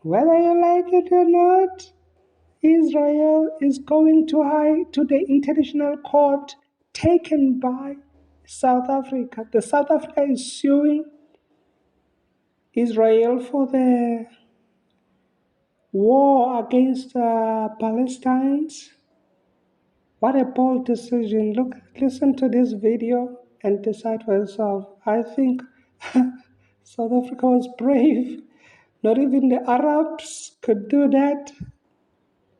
Whether you like it or not, Israel is going to the international court taken by South Africa. The South Africa is suing Israel for the war against Palestinians. What a bold decision. Look, listen to this video and decide for yourself. I think South Africa was brave. Not even the Arabs could do that.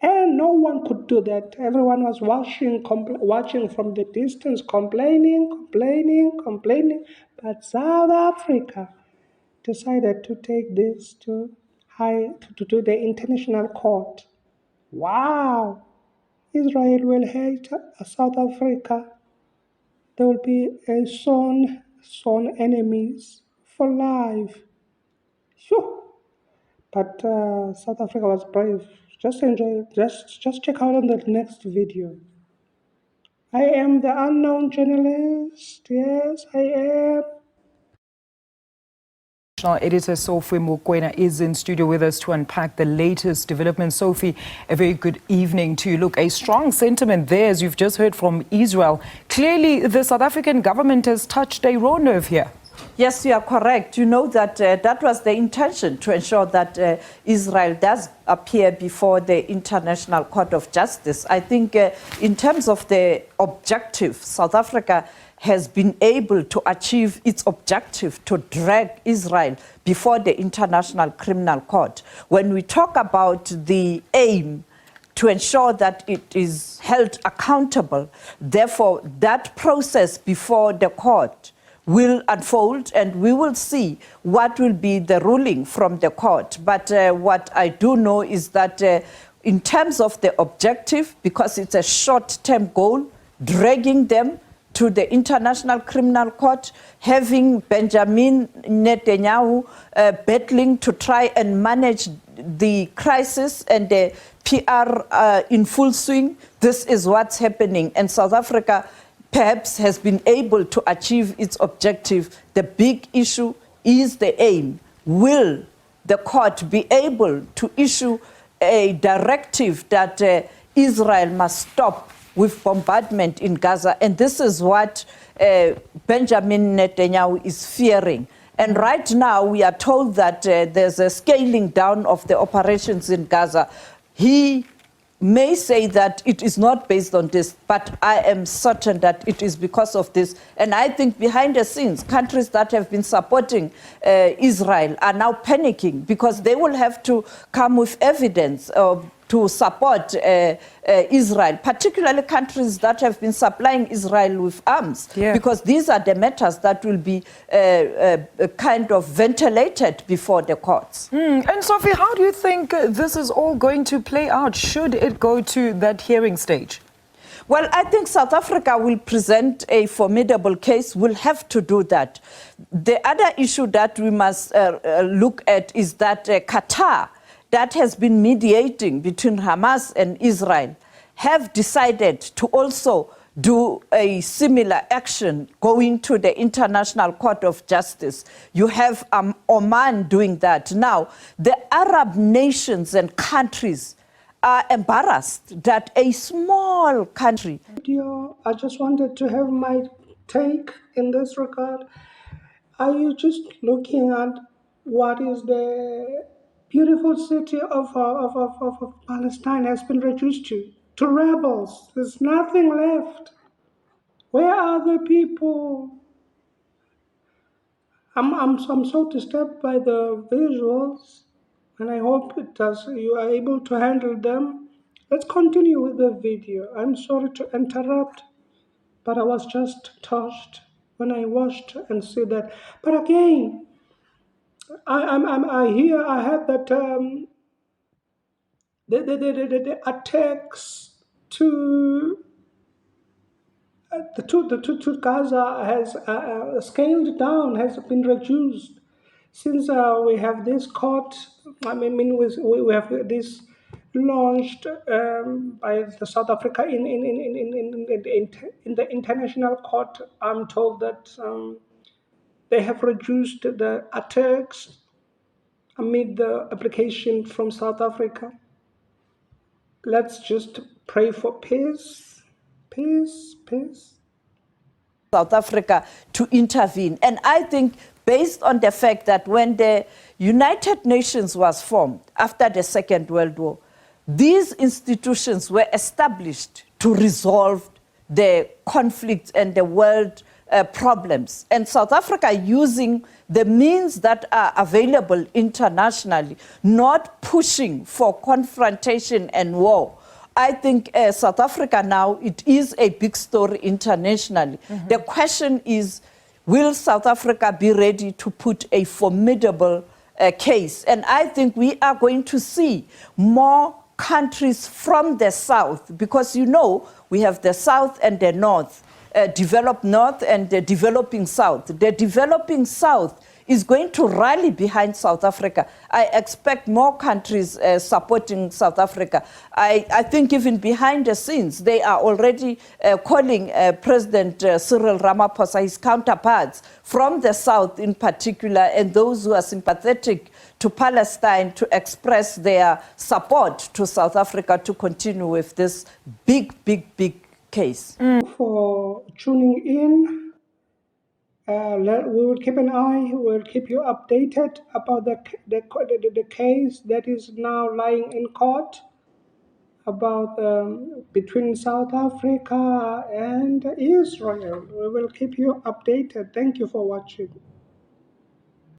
And no one could do that. Everyone was watching from the distance, complaining. But South Africa decided to take this to the international court. Wow! Israel will hate South Africa. They will be a son enemies for life. Phew. But South Africa was brave. Just enjoy it. Just check out on the next video. I am the unknown journalist. Yes, I am. National editor Sophie Mokoena is in studio with us to unpack the latest developments. Sophie, a very good evening to you. Look, a strong sentiment there, as you've just heard from Israel. Clearly, the South African government has touched a raw nerve here. Yes, you are correct. You know that that was the intention, to ensure that Israel does appear before the International Court of Justice. I think in terms of the objective, South Africa has been able to achieve its objective to drag Israel before the International Criminal Court. When we talk about the aim to ensure that it is held accountable, therefore that process before the court will unfold, and we will see what will be the ruling from the court. But what I do know is that in terms of the objective, because it's a short-term goal, dragging them to the International Criminal Court, having Benjamin Netanyahu battling to try and manage the crisis and the PR in full swing, this is what's happening. And South Africa perhaps has been able to achieve its objective. The big issue is the aim. Will the court be able to issue a directive that Israel must stop with bombardment in Gaza? And this is what Benjamin Netanyahu is fearing. And right now we are told that there's a scaling down of the operations in Gaza. He may say that it is not based on this, but I am certain that it is because of this. And I think behind the scenes, countries that have been supporting Israel are now panicking, because they will have to come with evidence to support Israel, particularly countries that have been supplying Israel with arms, because these are the matters that will be kind of ventilated before the courts. And Sophie, how do you think this is all going to play out, should it go to that hearing stage? Well, I think South Africa will present a formidable case. We'll have to do that. The other issue that we must look at is that Qatar, that has been mediating between Hamas and Israel, have decided to also do a similar action, going to the International Court of Justice. You have Oman doing that. Now, the Arab nations and countries are embarrassed that a small country... I just wanted to have my take in this regard. Are you just looking at what is the beautiful city of Palestine has been reduced to rebels? There's nothing left. Where are the people? I'm so disturbed by the visuals, and I hope you are able to handle them. Let's continue with the video. I'm sorry to interrupt, but I was just touched when I watched and see that. But again, I heard that the attacks to to Gaza has scaled down, has been reduced since we have this court. I mean, we have this launched by the South Africa in the international court. I'm told that they have reduced the attacks. amid the application from South Africa. Let's just pray for peace, peace, peace. South Africa to intervene. And I think based on the fact that when the United Nations was formed after the Second World War, these institutions were established to resolve the conflicts and the world problems. And South Africa using the means that are available internationally, not pushing for confrontation and war. I think South Africa now, it is a big story internationally. The question is, will South Africa be ready to put a formidable case? And I think we are going to see more countries from the South, because you know, we have the South and the North, developed North and the developing South. The developing South is going to rally behind South Africa. I expect more countries supporting South Africa. I think even behind the scenes, they are already calling President Cyril Ramaphosa, his counterparts from the South in particular, and those who are sympathetic to Palestine, to express their support to South Africa to continue with this big case. For tuning in. We will keep an eye, we'll keep you updated about the case that is now lying in court about between South Africa and Israel. We will keep you updated. Thank you for watching.